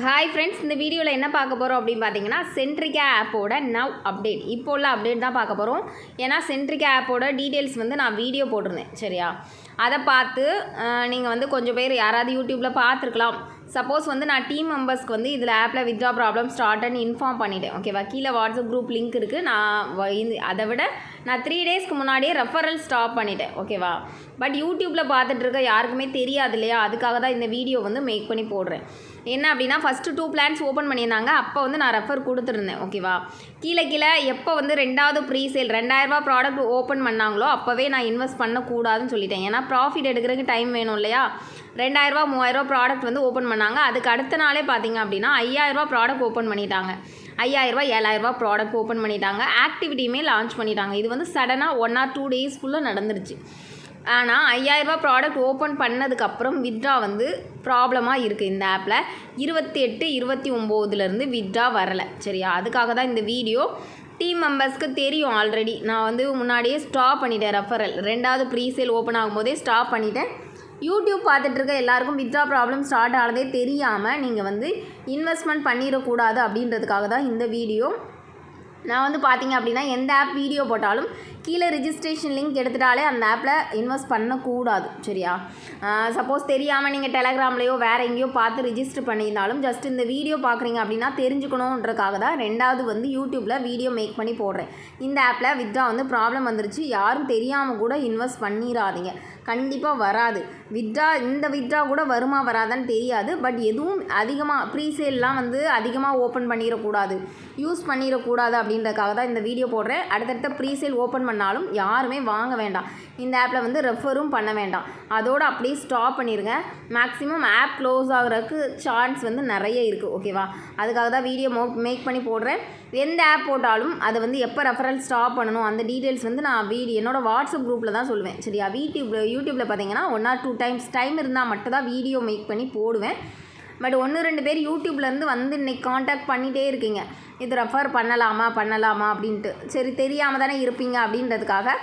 Hi friends, இந்த வீடியோவில் என்ன பார்க்க போகிறோம் அப்படின்னு பார்த்தீங்கன்னா, சென்ட்ரிகா ஆப்போட நவ் அப்டேட், இப்போ உள்ள அப்டேட் தான் பார்க்க போகிறோம். ஏன்னா சென்ட்ரிகா ஆப்போட டீட்டெயில்ஸ் வந்து நான் வீடியோ போட்டிருந்தேன், சரியா? அதை பார்த்து நீங்கள் வந்து கொஞ்சம் பேர் யாராவது யூடியூப்பில் பார்த்துருக்கலாம். சப்போஸ் வந்து நான் டீம் மெம்பர்ஸ்க்கு வந்து இதில் ஆப்பில் வித்ட்ரா ப்ராப்ளம் ஸ்டார்ட்னு இன்ஃபார்ம் பண்ணிட்டேன், ஓகேவா? கீழே வாட்ஸ்அப் குரூப் லிங்க் இருக்குது. நான் அதை விட நான் 3 டேஸ்க்கு முன்னாடியே ரெஃபரல் ஸ்டாப் பண்ணிட்டேன், ஓகேவா? பட் யூடியூப்பில் பார்த்துட்டு இருக்க யாருக்குமே தெரியாது இல்லையா? அதுக்காக தான் இந்த வீடியோ வந்து மேக் பண்ணி போடுறேன். என்ன அப்படின்னா, ஃபஸ்ட்டு 2 பிளான்ஸ் ஓப்பன் பண்ணியிருந்தாங்க. அப்போ வந்து நான் ரெஃபர் கொடுத்துருந்தேன், ஓகேவா? கீழே எப்போ வந்து 2வது ப்ரீசேல் $2000 ப்ராடக்ட் ஓப்பன் பண்ணாங்களோ அப்போவே நான் இன்வெஸ்ட் பண்ணக்கூடாதுன்னு சொல்லிட்டேன். ஏன்னா ப்ராஃபிட் எடுக்கிறதுக்கு டைம் வேணும் இல்லையா? $2000 $3000 ப்ராடக்ட் வந்து ஓப்பன் பண்ணாங்க. அதுக்கு அடுத்த நாளே பார்த்தீங்க அப்படின்னா $5000 ப்ராடக்ட் ஓப்பன் பண்ணிட்டாங்க. $5000 $7000 ப்ராடக்ட் ஓப்பன் பண்ணிட்டாங்க. ஆக்டிவிட்டியுமே லான்ச் பண்ணிட்டாங்க. இது வந்து சடனாக 1 or 2 டேஸ்க்குள்ளே நடந்துருச்சு. ஆனால் $5000 ப்ராடக்ட் ஓப்பன் பண்ணதுக்கப்புறம் வித்ட்ரா வந்து ப்ராப்ளமாக இருக்குது. இந்த ஆப்பில் 28, 29 வித்ட்ரா வரலை, சரியா? அதுக்காக தான் இந்த வீடியோ. டீம் மெம்பர்ஸ்க்கு தெரியும் ஆல்ரெடி. நான் வந்து முன்னாடியே ஸ்டாப் பண்ணிட்டேன் ரெஃபரல். 2வது ப்ரீசேல் ஓப்பன் ஆகும்போதே ஸ்டாப் பண்ணிட்டேன். யூடியூப் பார்த்துட்ருக்க எல்லாருக்கும் வித்ட்ரா ப்ராப்ளம் ஸ்டார்ட் ஆனதே தெரியாமல் நீங்கள் வந்து இன்வெஸ்ட்மெண்ட் பண்ணிடக்கூடாது அப்படின்றதுக்காக தான் இந்த வீடியோ. நான் வந்து பார்த்தீங்க அப்படின்னா, எந்த ஆப் வீடியோ போட்டாலும் கீழே ரிஜிஸ்ட்ரேஷன் லிங்க் எடுத்துட்டாலே அந்த ஆப்பில் இன்வெஸ்ட் பண்ணக்கூடாது, சரியா? சப்போஸ் தெரியாமல் நீங்கள் டெலகிராம்லேயோ வேறு எங்கேயோ பார்த்து ரிஜிஸ்டர் பண்ணியிருந்தாலும் ஜஸ்ட் இந்த வீடியோ பார்க்குறீங்க அப்படின்னா தெரிஞ்சுக்கணுன்றக்காக தான் 2வது வந்து யூடியூப்பில் வீடியோ மேக் பண்ணி போடுறேன். இந்த ஆப்பில் வித்ட்ரா வந்து ப்ராப்ளம் வந்துருச்சு, யாரும் தெரியாமல் கூட இன்வெஸ்ட் பண்ணிடாதீங்க. கண்டிப்பாக வராது வித்ட்ரா. இந்த வித்ட்ரா கூட வருமா வராதான்னு தெரியாது. பட் எதுவும் அதிகமாக ப்ரீசேல்லாம் வந்து அதிகமாக ஓப்பன் பண்ணிடக்கூடாது, யூஸ் பண்ணிடக்கூடாது அப்படின்றதுக்காக தான் இந்த வீடியோ போடுறேன். அடுத்தடுத்த ப்ரீசேல் ஓப்பன் பண்ணாலும் யாருமே வாங்க வேண்டாம். இந்த ஆப்பில் வந்து ரெஃபரும் பண்ண வேண்டாம். அதோடு அப்படியே ஸ்டாப் பண்ணிடுங்க. மேக்ஸிமம் ஆப் க்ளோஸ் ஆகிறதுக்கு சான்ஸ் வந்து நிறைய இருக்குது, ஓகேவா? அதுக்காக தான் வீடியோ மேக் பண்ணி போடுறேன். எந்த ஆப் போட்டாலும் அதை வந்து எப்போ ரெஃபரல் ஸ்டாப் பண்ணணும் அந்த டீட்டெயில்ஸ் வந்து நான் என்னோடய வாட்ஸ்அப் குரூப்பில் தான் சொல்லுவேன், சரியா? யூடியூப்பில் பார்த்தீங்கன்னா 1 or 2 டைம்ஸ் டைம் இருந்தால் மட்டும் தான் வீடியோ மேக் பண்ணி போடுவேன். பட் 1-2 பேர் யூடியூப்லேருந்து வந்து இன்றைக்கி காண்டாக்ட் பண்ணிகிட்டே இருக்கீங்க, இது ரெஃபர் பண்ணலாமா அப்படின்ட்டு. சரி, தெரியாமல் தானே இருப்பீங்க அப்படின்றதுக்காக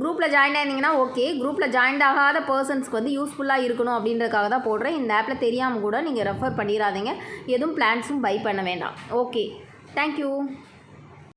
குரூப்பில் ஜாயின் ஆயிருந்தீங்கன்னா ஓகே. குரூப்பில் ஜாயின் ஆகாத பர்சன்ஸ்க்கு வந்து யூஸ்ஃபுல்லாக இருக்கணும் அப்படின்றதுக்காக தான் போடுறேன். இந்த ஆப்பில் தெரியாமல் கூட நீங்கள் ரெஃபர் பண்ணிடாதீங்க. எதுவும் பிளான்ஸும் பை பண்ண வேண்டாம். Okay, thank you.